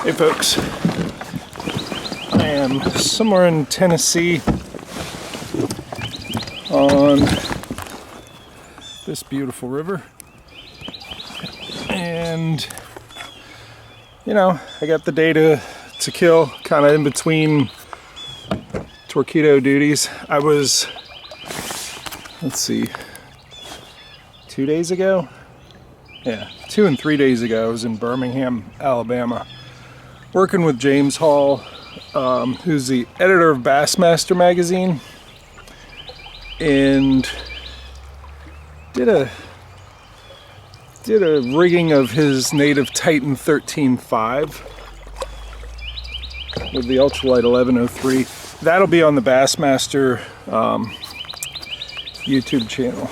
Hey folks, I am somewhere in Tennessee on this beautiful river, and you know, I got the day to kill, kind of in between torpedo duties. I was, let's see, 2 days ago? Yeah, 2 and 3 days ago, I was in Birmingham, Alabama, working with James Hall, who's the editor of Bassmaster magazine, and did a rigging of his native Titan 13.5 with the ultralight 1103. That'll be on the Bassmaster YouTube channel.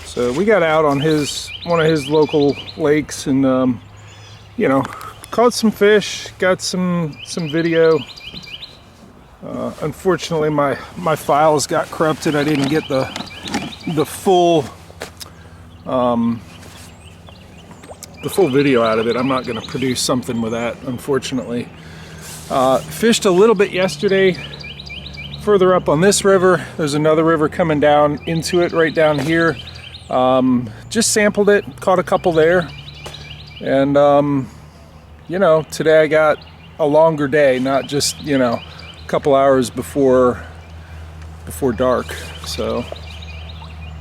So we got out on one of his local lakes, and you know, caught some fish, got some video. Unfortunately, my files got corrupted. I didn't get the full video out of it. I'm not going to produce something with that, unfortunately. Fished a little bit yesterday further up on this river. There's another river coming down into it right down here. Just sampled it, caught a couple there, and you know, today I got a longer day, not just, you know, a couple hours before dark. So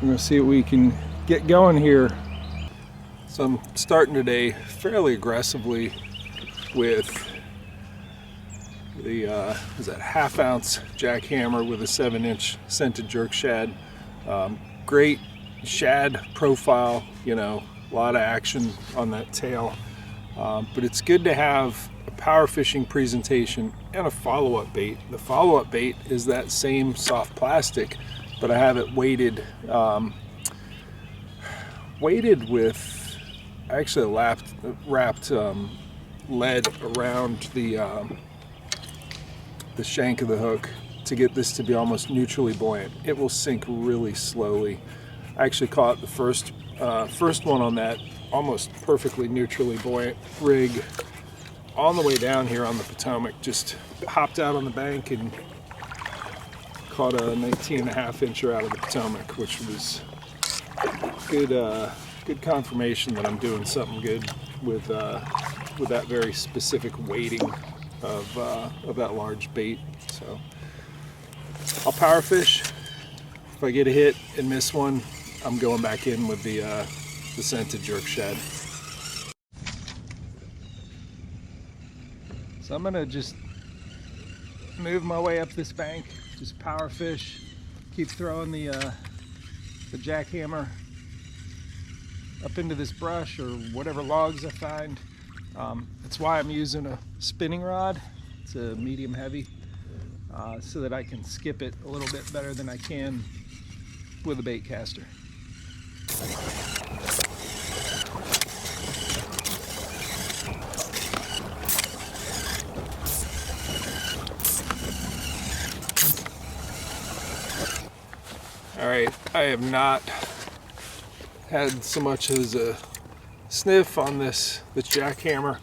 we're gonna see what we can get going here. So I'm starting today fairly aggressively with the is that 1/2 ounce jackhammer with a 7-inch scented jerk shad. Great shad profile, you know, a lot of action on that tail, but it's good to have a power fishing presentation and a follow-up bait. The follow-up bait is that same soft plastic, but I have it weighted with, I actually wrapped lead around the shank of the hook to get this to be almost neutrally buoyant. It will sink really slowly. I actually caught the first one on that almost perfectly neutrally buoyant rig on the way down here on the Potomac. Just hopped out on the bank and caught a 19.5-incher out of the Potomac, which was good confirmation that I'm doing something good with that very specific weighting of that large bait. So I'll power fish. If I get a hit and miss one, I'm going back in with the scented jerk shad. So I'm gonna just move my way up this bank, just power fish, keep throwing the jackhammer up into this brush or whatever logs I find. That's why I'm using a spinning rod. It's a medium heavy, so that I can skip it a little bit better than I can with a bait caster. All right, I have not had so much as a sniff on this jackhammer.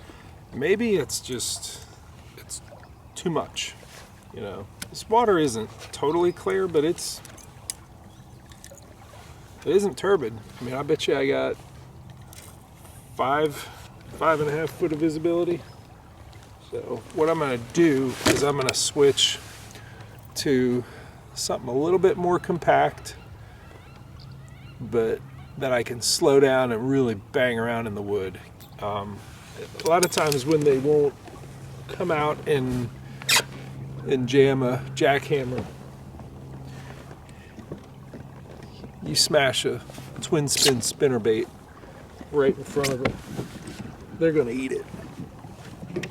Maybe it's too much, you know. This water isn't totally clear, but it isn't turbid. I mean, I bet you I got 5.5 foot of visibility. So what I'm gonna do is I'm gonna switch to something a little bit more compact, but that I can slow down and really bang around in the wood. A lot of times when they won't come out and jam a jackhammer, you smash a twin spin spinnerbait right in front of them, they're gonna eat it.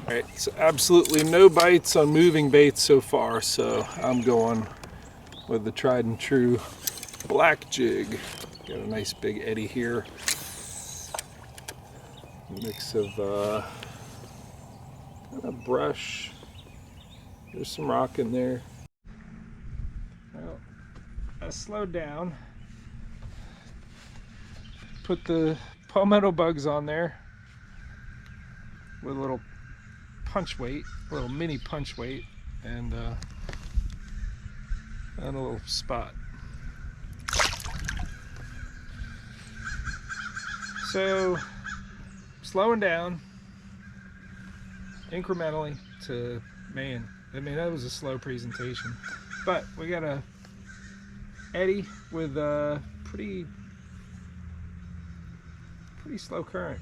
All right, so absolutely no bites on moving baits so far, so I'm going with the tried and true black jig. Got a nice big eddy here. Mix of kind of brush. There's some rock in there. Well, I slowed down. Put the palmetto bugs on there. with a little punch weight, a little mini punch weight, and a little spot. So slowing down incrementally to, man, I mean, that was a slow presentation, but we got a eddy with a pretty slow current,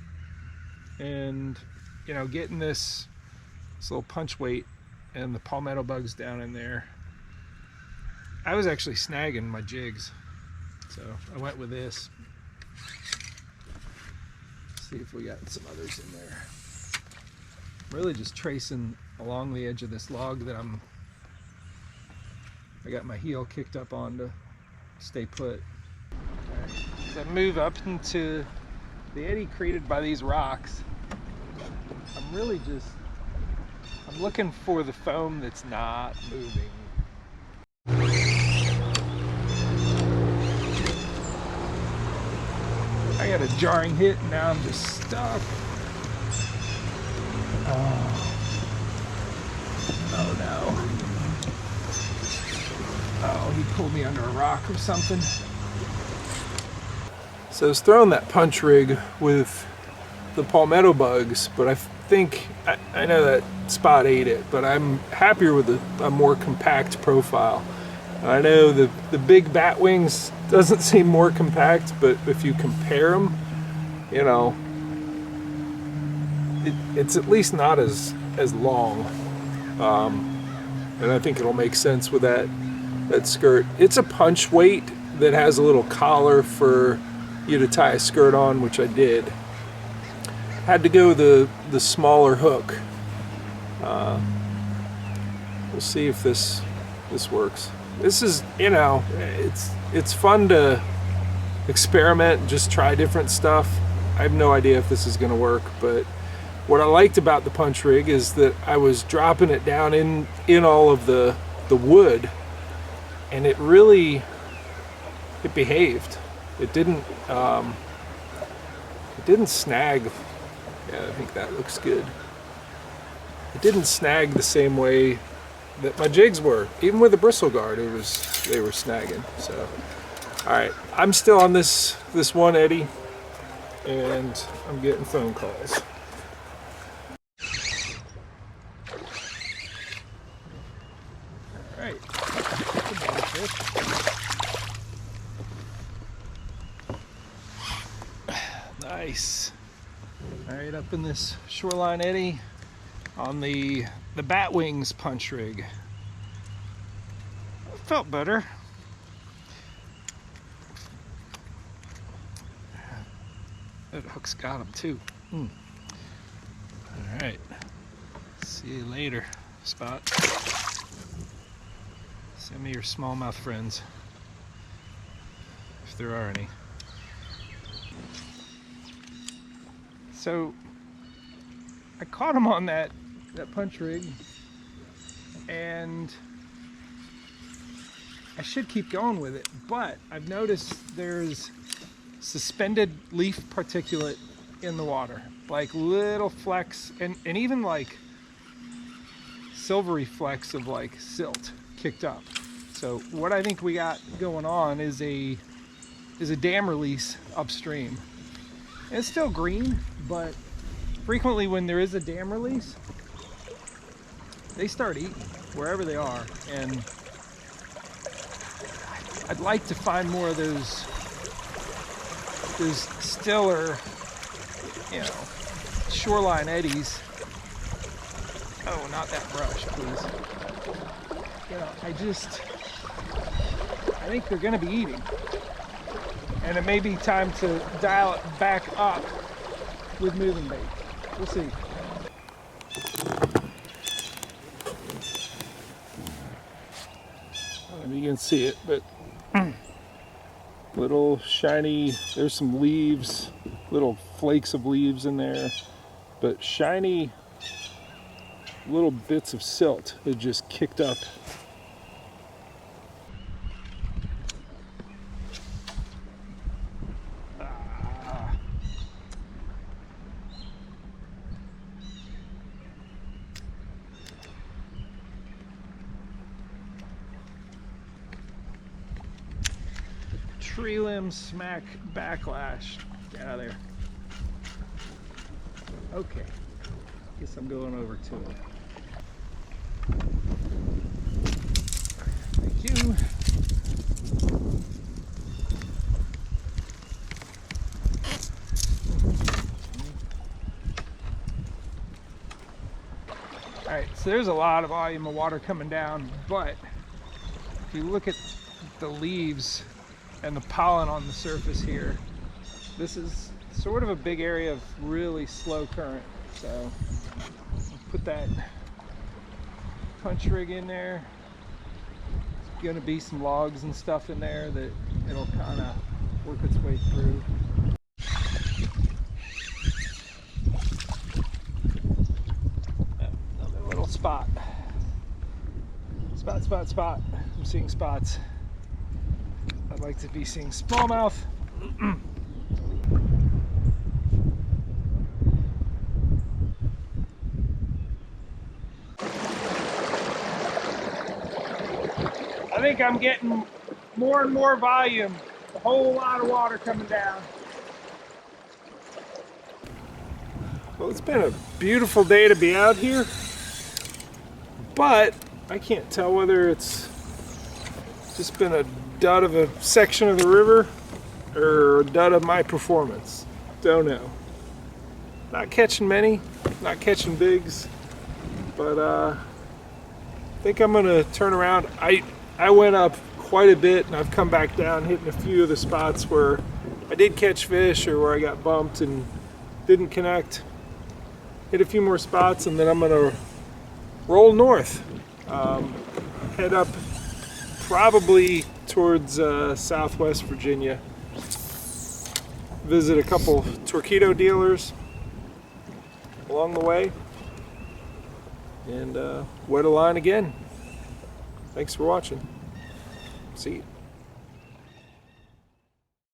and you know, getting this little punch weight and the palmetto bugs down in there, I was actually snagging my jigs, so I went with this. See if we got some others in there. Really just tracing along the edge of this log that I got my heel kicked up on to stay put. Right. As I move up into the eddy created by these rocks, I'm really just, I'm looking for the foam that's not moving. I got a jarring hit and now I'm just stuck. Oh no. Oh, he pulled me under a rock or something. So I was throwing that punch rig with the palmetto bugs, but I think, I know that spot ate it, but I'm happier with a more compact profile. I know the big bat wings doesn't seem more compact, but if you compare them, you know, it's at least not as long, and I think it'll make sense with that skirt. It's a punch weight that has a little collar for you to tie a skirt on, which I did. Had to go with the smaller hook. We'll see if this works. This is, you know, it's fun to experiment, just try different stuff. I have no idea if this is going to work, but what I liked about the punch rig is that I was dropping it down in all of the wood, and it behaved. It didn't snag. Yeah, I think that looks good. It didn't snag the same way that my jigs were. Even with the bristle guard, they were snagging. So, all right, I'm still on this one eddy, and I'm getting phone calls. All right, nice. All right, up in this shoreline eddy on the bat wings punch rig. Felt better. That hook's got him too. All right, see you later, Spot. Send me your smallmouth friends, if there are any. So I caught him on that punch rig, and I should keep going with it, but I've noticed there's suspended leaf particulate in the water, like little flecks, and even like silvery flecks of like silt kicked up. So what I think we got going on is a dam release upstream. And it's still green, but frequently when there is a dam release, they start eating wherever they are, and I'd like to find more of those stiller, you know, shoreline eddies. Oh, not that brush, please. You know, I think they're going to be eating, and it may be time to dial it back up with moving bait. We'll see. I don't know if you can see it, but little shiny, there's some leaves, little flakes of leaves in there, but shiny little bits of silt that just kicked up. prelim smack backlash. Get out of there. Okay. Guess I'm going over to it. Thank you. Alright, so there's a lot of volume of water coming down, but if you look at the leaves and the pollen on the surface here, this is sort of a big area of really slow current. So I'll put that punch rig in there. There's going to be some logs and stuff in there that it'll kind of work its way through. Another little spot. Spot. I'm seeing spots. I'd like to be seeing smallmouth. I think I'm getting more and more volume. A whole lot of water coming down. Well, it's been a beautiful day to be out here, but I can't tell whether it's just been a dud of a section of the river or a dud of my performance. Don't know. Not catching many, not catching bigs, but I think I'm gonna turn around. I went up quite a bit and I've come back down, hitting a few of the spots where I did catch fish or where I got bumped and didn't connect. Hit a few more spots and then I'm gonna roll north. Head up probably towards Southwest Virginia. Visit a couple Torqeedo dealers along the way and wet a line again. Thanks for watching. See you.